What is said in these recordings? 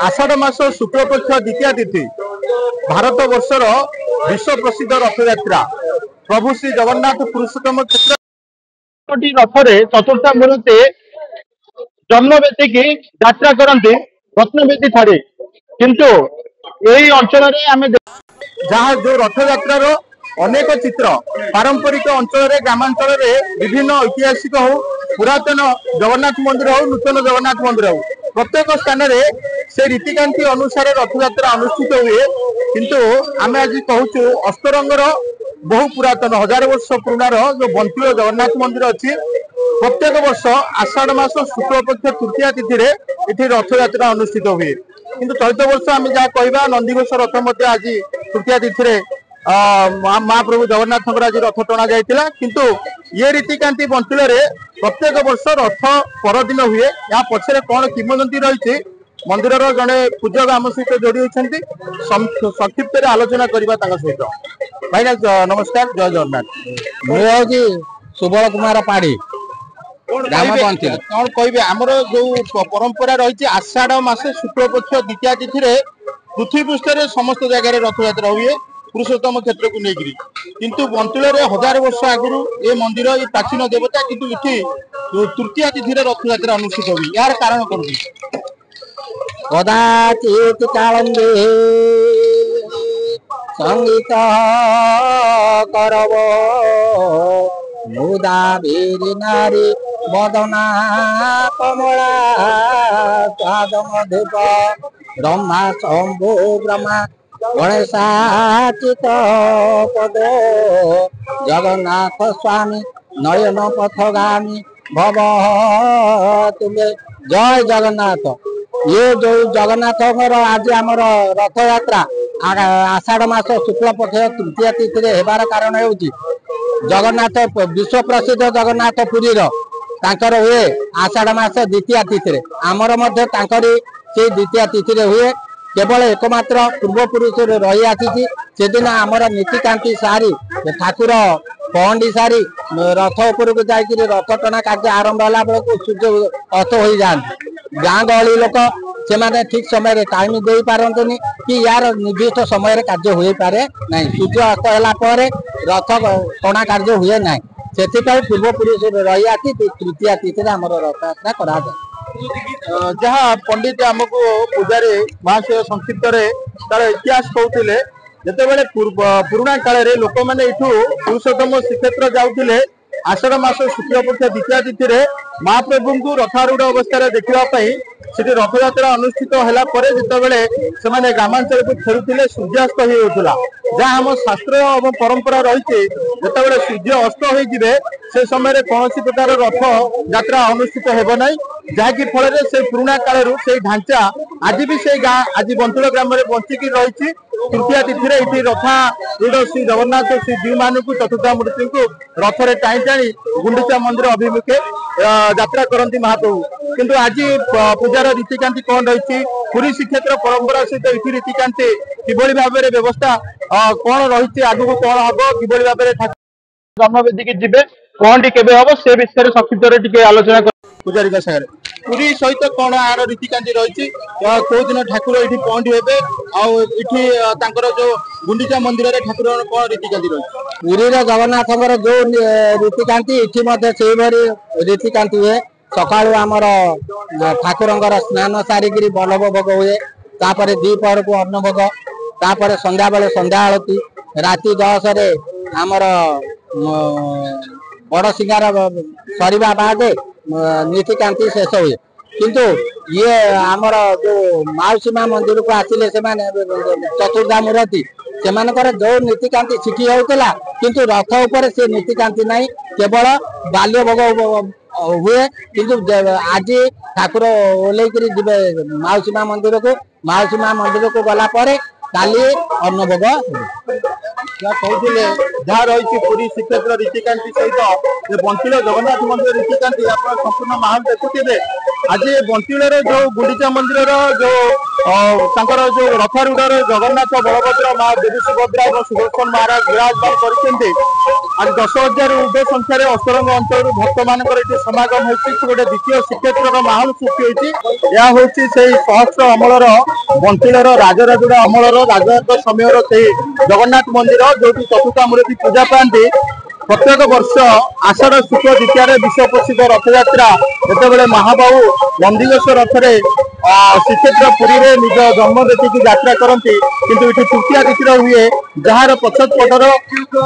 आषाढ़ मास शुक्लपक्ष द्वितीय तिथि भारत वर्षर विश्व प्रसिद्ध रथ यात्रा प्रभु श्री जगन्नाथ पुरुषोत्तम क्षेत्र रथरे चतुर्था मूर्ति जन्मवेदी की यात्रा करती रत्नवेदी ठारे किंतु यही अंचल जहाँ जो रथ यात्रार अनेक चित्र पारंपरिक अंचल ग्रामांचल विभिन्न ऐतिहासिक हो पुरातन जगन्नाथ मंदिर हो नूतन जगन्नाथ मंदिर हो प्रत्येक स्थान से रीतिकांति अनुसार रथ यात्रा अनुष्ठित हुए किंतु आम आज कहूँ अस्तरंगर बहु पुरातन 1000 वर्ष पुराणार जो बंतिल जगन्नाथ मंदिर अच्छी प्रत्येक वर्ष आषाढ़ मास शुक्लपक्ष तृतीय तिथि ये रथ यात्रा अनुष्ठित हुए किंतु चलित वर्ष आम जहाँ कह नंदीघोष रथ आज तृतीय तिथि महाप्रभु जगन्नाथ आज रथ टणा जाइतिला किंतु ये रीतिकांति बंतिल प्रत्येक वर्ष रथ परदिन हुए या पछरे कौन किंवदंती रही मंदिर जड़े पूजक आम सहित जोड़ी होती संक्षिप्त आलोचना करवा सहित भाई नमस्कार जय जगन्नाथ मुझे सुबल कुमार पाड़ी कौन कहे आमर जो परंपरा रही आषाढ़ मास शुक्लपक्ष द्वितीय तिथि पृथ्वी पृष्ठ समस्त जगह रथ यात्रा हुए पुरुषोत्तम क्षेत्र को लेकर किंतु बंतिल 1000 वर्ष आगु ये मंदिर ये प्राचीन देवता किंतु ये तृतीय तिथि रथ यात्रा अनुष्ठित हुई यार कारण कौन कदाचित कालंदे संगीत करब मुदा वीर नारी बदना कमला स्वाद मधुप ब्रह्मा शंभु ब्रह्मा गणेशाचित पद जगन्नाथ स्वामी नयन पथगामी भव तुम्हें जय जगन्नाथ। ये जो जगन्नाथ आज आमर रथ यात्रा आषाढ़ मास शुक्ल पक्ष तृतीय तिथि हेबार कारण हो जगन्नाथ विश्व प्रसिद्ध जगन्नाथ पुरी तांकर हुए आषाढ़ मास द्वितीय तिथि आमर से द्वितीय तिथि हुए केवल एकमात्र पूर्वपुरुष रही आसी से दिन आमर नीतिकांति सारी ठाकुर पहंडी सारी रथ उपरक जाकर रथ टणा कार्य आरंभ होला बेलू सूर्य अस्त हो जाती गाँ गहली लोक से ठीक समय टाइम दे पारतनी कि यार निर्दिष्ट समय कार्य हो पारे ना सूर्य अस्त होगापर रथ टणा कार्य हुए ना से पूर्वपुरुष रही आसी तृतीय तिथि आम रथ यात्रा करा जहाँ पंडित आमको पूजारे महाशय संक्षिप्त तार इतिहास कहते जिते पुराणा काल लोक मैंने पुरुषोत्तम श्रीक्षेत्र जाऊे आषाढ़ मास शुक्लपक्ष द्वितीय तिथि महाप्रभु को रथारूढ़ अवस्था देखापी से रथ यात्रा अनुष्ठित होगापर जिते ग्रामांचल को फेरुले सूर्यास्त होता जहाँ आम शास्त्र और परंपरा रही जिते सूर्य अस्त हो से समय कौन प्रकार रथ यात्रा अनुष्ठित होना जहाँकि फल से पुराणा कालू से ढांचा आज भी से गाँ आज बंतुल ग्राम में बंचिकी रही तृतीय तिथि ये रथारूढ़ श्री जगन्नाथ श्री जीव मान चतुर्था मूर्ति को रथरे टाणी टाणी गुंडीचा मंदिर अभिमुखे यात्रा करती महाप्रभु किंतु आज पूजार रीतिकांति कौन रही पुरी श्रीक्षेत्र परंपरा सहित ये रीतिकांति किभली भाव में व्यवस्था कौन रही आगू कौन हम किभली भाव में जन्मवेदी की जी कौन टी हम से विषय संक्षिप्त आलोचना पूजारी सागर पुरी सहित कौन आर रीतिकांति रही कौ दिन ठाकुर ये पहुंची हे जो गुंडीचा मंदिर ठाकुर कौन रीतिकांति रही पुरी जगन्नाथ जो रीतिकांति ये रीतिकांति हुए सका आमर ठाकुर स्नान सारिक बल्लभ भोग हुए तापर द्विपहर को अन्न भोग तापर संध्या बेले संध्या आलती राति 10 आमर बड़ सिंगार सरिबा बाद नीतिकांति शेष हुए किंतु ये आमर जो माउसीमा मंदिर को आसिले चतुर्धा मूर्ति से जो नीतिकांति शिखी होता किंतु रथ उपर से नीतिकांति नहीं केवल बाल्य भोग हुए किंतु आज ठाकुर ओल्लैकरी जीवे माउसीमा मंदिर को गला पर काली अन्न भोग कहते जहाँ रही पुरी श्रीक्षेत्र रीतिकांति सहित बंचिल जगन्नाथ मंदिर रीतिकांति आप संपूर्ण माहौल देखुए आज बंटिलर जो गुंडीचा मंदिर जो जो रथारूढ़ जगन्नाथ बलभद्र माँ देवी सुभद्रा और सुदर्शन महाराज विराजमान कर आज 10,000 ऊर्ध्व संख्यार अस्तरंग अंचल भक्त मान समागम होती गोटे द्वितीय श्रीक्षेत्र माहौल सृष्टि होती सहस्र अमलर बंटिलर राजराजुड़ा अमलर राजा समय से जगन्नाथ मंदिर जो चतुर्था मूर्ति पूजा पाती प्रत्येक वर्ष आषाढ़ शुक्ल द्वितीय विश्व प्रसिद्ध रथयात्रा जिते महाबाहु नंदीघोष रथरे श्रीक्षेत्र पुरी में निज जन्म देखिकी यात्रा करती किंतु ये तृतीय तिथि हुए जार पश्चातपटर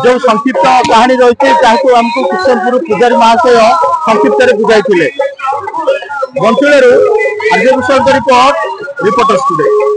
जो संक्षिप्त कहानी रही जहाँ आमको किशनपुर पूजारी महाशय संक्षिप्त बुझाई बंचुलू आर्य रिपोर्टर स्टूडियो।